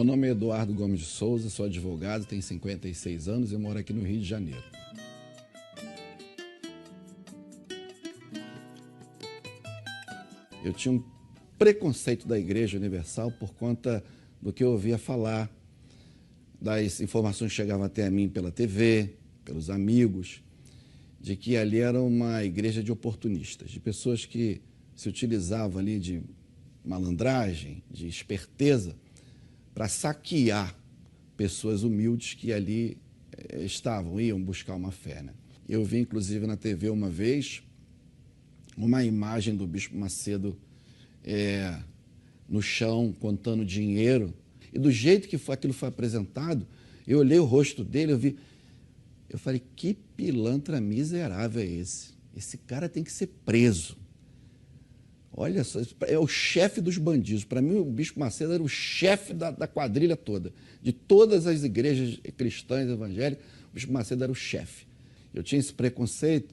Meu nome é Eduardo Gomes de Souza, sou advogado, tenho 56 anos e moro aqui no Rio de Janeiro. Eu tinha um preconceito da Igreja Universal por conta do que eu ouvia falar, das informações que chegavam até a mim pela TV, pelos amigos, de que ali era uma igreja de oportunistas, de pessoas que se utilizavam ali de malandragem, de esperteza, para saquear pessoas humildes que ali iam buscar uma fé, né? Eu vi, inclusive, na TV uma vez, uma imagem do Bispo Macedo no chão, contando dinheiro. E do jeito que aquilo foi apresentado, eu olhei o rosto dele, eu falei, que pilantra miserável é esse? Esse cara tem que ser preso. Olha só, é o chefe dos bandidos. Para mim, o Bispo Macedo era o chefe da quadrilha toda. De todas as igrejas cristãs evangélicas, o Bispo Macedo era o chefe. Eu tinha esse preconceito,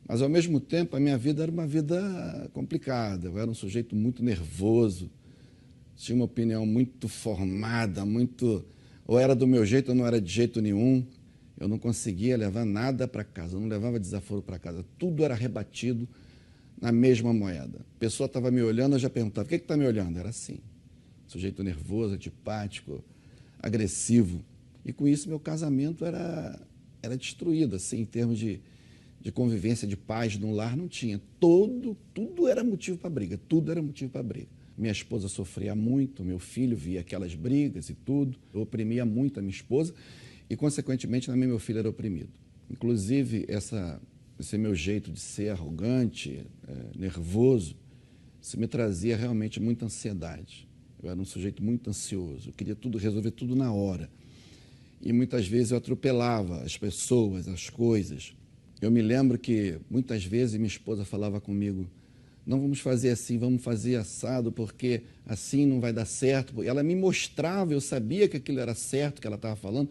mas, ao mesmo tempo, a minha vida era uma vida complicada. Eu era um sujeito muito nervoso, tinha uma opinião muito formada, ou era do meu jeito ou não era de jeito nenhum. Eu não conseguia levar nada para casa, eu não levava desaforo para casa. Tudo era rebatido na mesma moeda. A pessoa estava me olhando, eu já perguntava, o que está me olhando? Era assim, sujeito nervoso, antipático, agressivo. E com isso meu casamento era destruído, assim, em termos de convivência, de paz no lar, não tinha. Tudo era motivo para briga, tudo era motivo para briga. Minha esposa sofria muito, meu filho via aquelas brigas e tudo. Eu oprimia muito a minha esposa e, consequentemente, também meu filho era oprimido. Inclusive, esse meu jeito de ser arrogante, nervoso, isso me trazia realmente muita ansiedade. Eu era um sujeito muito ansioso, eu queria resolver tudo na hora. E muitas vezes eu atropelava as pessoas, as coisas. Eu me lembro que muitas vezes minha esposa falava comigo, não vamos fazer assim, vamos fazer assado, porque assim não vai dar certo. Ela me mostrava, eu sabia que aquilo era certo, que ela estava falando,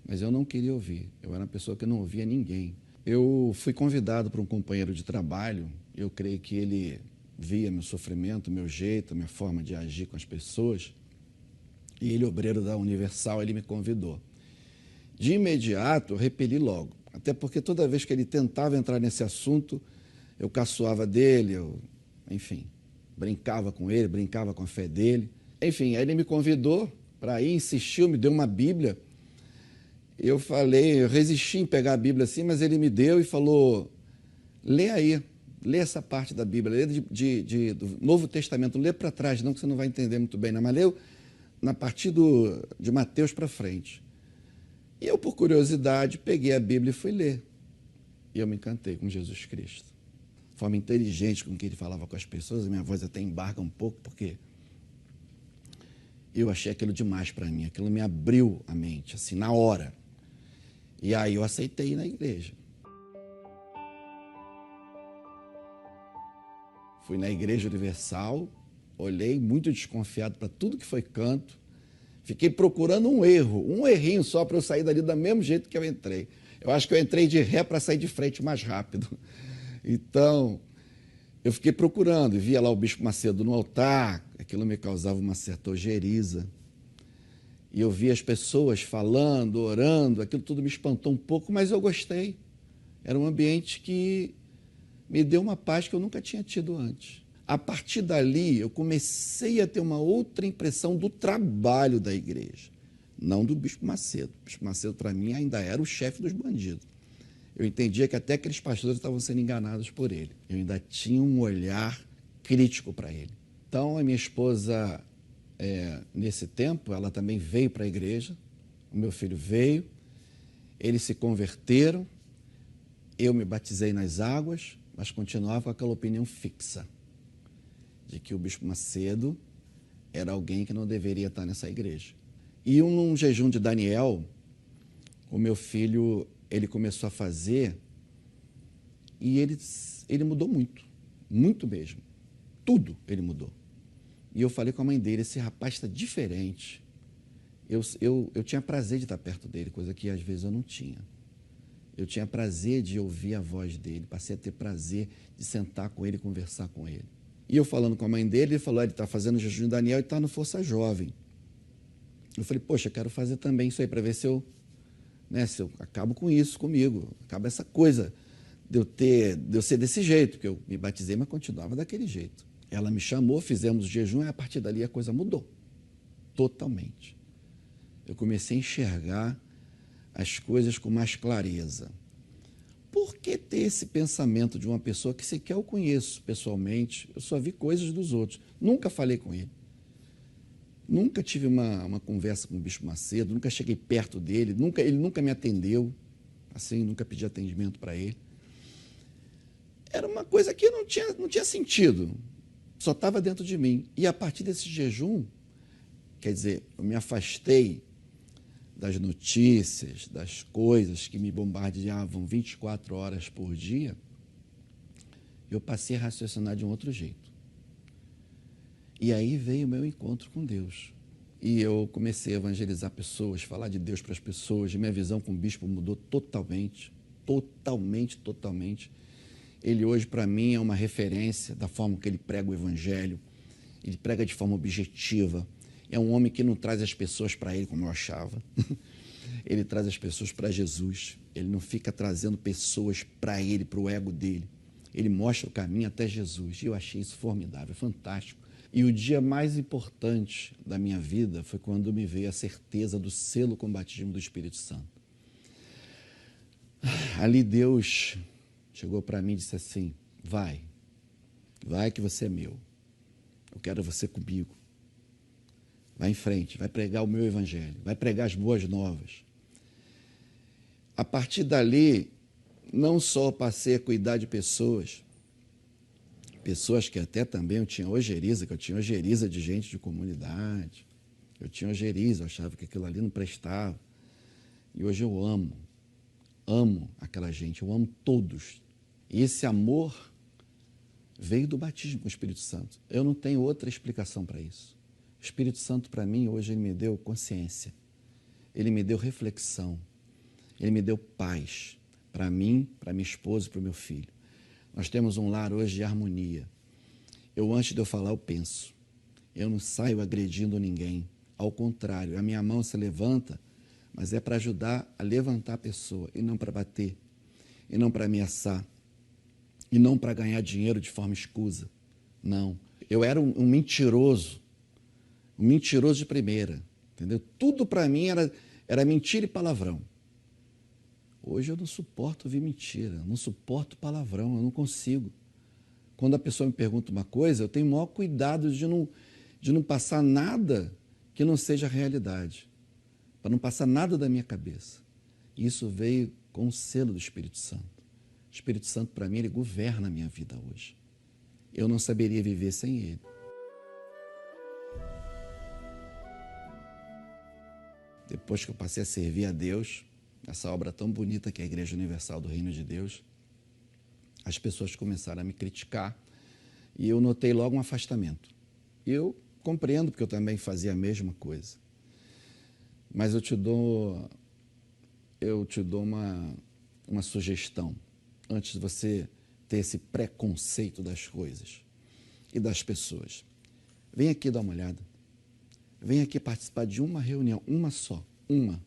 mas eu não queria ouvir. Eu era uma pessoa que não ouvia ninguém. Eu fui convidado por um companheiro de trabalho, eu creio que ele via meu sofrimento, meu jeito, minha forma de agir com as pessoas, e ele, obreiro da Universal, ele me convidou. De imediato, eu repeli logo, até porque toda vez que ele tentava entrar nesse assunto, eu caçoava dele, enfim, brincava com ele, brincava com a fé dele. Enfim, aí ele me convidou para ir, insistiu, me deu uma Bíblia. Eu resisti em pegar a Bíblia assim, mas ele me deu e falou, lê aí, lê essa parte da Bíblia, lê do Novo Testamento, lê para trás, não que você não vai entender muito bem, não, mas lê na partir de Mateus para frente. E eu, por curiosidade, peguei a Bíblia e fui ler. E eu me encantei com Jesus Cristo. A forma inteligente com que ele falava com as pessoas, a minha voz até embarga um pouco, porque eu achei aquilo demais para mim, aquilo me abriu a mente, assim, na hora. E aí eu aceitei ir na igreja. Fui na Igreja Universal, olhei muito desconfiado para tudo que foi canto, fiquei procurando um errinho só para eu sair dali do mesmo jeito que eu entrei. Eu acho que eu entrei de ré para sair de frente mais rápido. Então, eu fiquei procurando e via lá o Bispo Macedo no altar, aquilo me causava uma certa ojeriza. E eu via as pessoas falando, orando, aquilo tudo me espantou um pouco, mas eu gostei. Era um ambiente que me deu uma paz que eu nunca tinha tido antes. A partir dali, eu comecei a ter uma outra impressão do trabalho da igreja, não do Bispo Macedo. O Bispo Macedo, para mim, ainda era o chefe dos bandidos. Eu entendia que até aqueles pastores estavam sendo enganados por ele. Eu ainda tinha um olhar crítico para ele. Então, a minha esposa, nesse tempo, ela também veio para a igreja, o meu filho veio, eles se converteram, eu me batizei nas águas, mas continuava com aquela opinião fixa de que o Bispo Macedo era alguém que não deveria estar nessa igreja. E num jejum de Daniel, o meu filho, ele começou a fazer e ele mudou muito, muito mesmo. Tudo ele mudou. E eu falei com a mãe dele, esse rapaz está diferente. Eu tinha prazer de estar perto dele, coisa que às vezes eu não tinha. Eu tinha prazer de ouvir a voz dele, passei a ter prazer de sentar com ele e conversar com ele. E eu falando com a mãe dele, ele falou, ele está fazendo jejum de Daniel e está no Força Jovem. Eu falei, poxa, quero fazer também isso aí para ver se eu acabo com isso comigo, acaba essa coisa de eu ser desse jeito, porque eu me batizei, mas continuava daquele jeito. Ela me chamou, fizemos o jejum e a partir dali a coisa mudou totalmente. Eu comecei a enxergar as coisas com mais clareza. Por que ter esse pensamento de uma pessoa que sequer eu conheço pessoalmente? Eu só vi coisas dos outros. Nunca falei com ele. Nunca tive uma conversa com o Bispo Macedo, nunca cheguei perto dele, ele nunca me atendeu, assim, nunca pedi atendimento para ele. Era uma coisa que não tinha sentido, só estava dentro de mim. E a partir desse jejum, quer dizer, eu me afastei das notícias, das coisas que me bombardeavam 24 horas por dia, eu passei a raciocinar de um outro jeito. E aí veio o meu encontro com Deus. E eu comecei a evangelizar pessoas, falar de Deus para as pessoas, e minha visão com o bispo mudou totalmente, totalmente, totalmente. Ele hoje, para mim, é uma referência da forma que ele prega o evangelho, ele prega de forma objetiva. É um homem que não traz as pessoas para ele, como eu achava. Ele traz as pessoas para Jesus. Ele não fica trazendo pessoas para ele, para o ego dele. Ele mostra o caminho até Jesus. E eu achei isso formidável, fantástico. E o dia mais importante da minha vida foi quando me veio a certeza do selo com o batismo do Espírito Santo. Ali Deus chegou para mim e disse assim, vai que você é meu. Eu quero você comigo. Vai em frente, vai pregar o meu evangelho, vai pregar as boas novas. A partir dali, não só passei a cuidar de pessoas que até também eu tinha ojeriza, que eu tinha ojeriza de gente de comunidade, eu tinha ojeriza, eu achava que aquilo ali não prestava. E hoje eu amo aquela gente, eu amo todos. E esse amor veio do batismo com o Espírito Santo. Eu não tenho outra explicação para isso. O Espírito Santo, para mim, hoje, ele me deu consciência, ele me deu reflexão, ele me deu paz, para mim, para minha esposa e para o meu filho. Nós temos um lar hoje de harmonia. Antes de eu falar, eu penso. Eu não saio agredindo ninguém. Ao contrário, a minha mão se levanta, mas é para ajudar a levantar a pessoa, e não para bater, e não para ameaçar, e não para ganhar dinheiro de forma escusa. Não. Eu era um mentiroso de primeira, entendeu? Tudo para mim era mentira e palavrão. Hoje eu não suporto ouvir mentira, não suporto palavrão, eu não consigo. Quando a pessoa me pergunta uma coisa, eu tenho o maior cuidado de não passar nada que não seja realidade, para não passar nada da minha cabeça. Isso veio com o selo do Espírito Santo. O Espírito Santo, para mim, ele governa a minha vida hoje. Eu não saberia viver sem ele. Depois que eu passei a servir a Deus, essa obra tão bonita que é a Igreja Universal do Reino de Deus, as pessoas começaram a me criticar e eu notei logo um afastamento. E eu compreendo, porque eu também fazia a mesma coisa. Mas eu te dou uma sugestão, antes de você ter esse preconceito das coisas e das pessoas. Vem aqui dar uma olhada. Vem aqui participar de uma reunião, uma só, uma.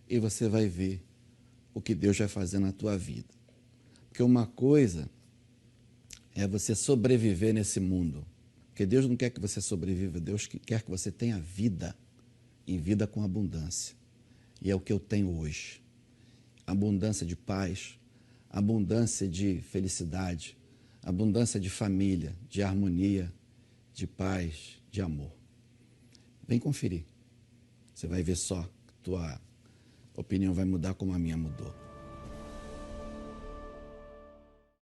E você vai ver o que Deus vai fazer na tua vida. Porque uma coisa é você sobreviver nesse mundo. Porque Deus não quer que você sobreviva, Deus quer que você tenha vida, e vida com abundância. E é o que eu tenho hoje. Abundância de paz, abundância de felicidade, abundância de família, de harmonia, de paz, de amor. Vem conferir. Você vai ver só, tua opinião vai mudar como a minha mudou.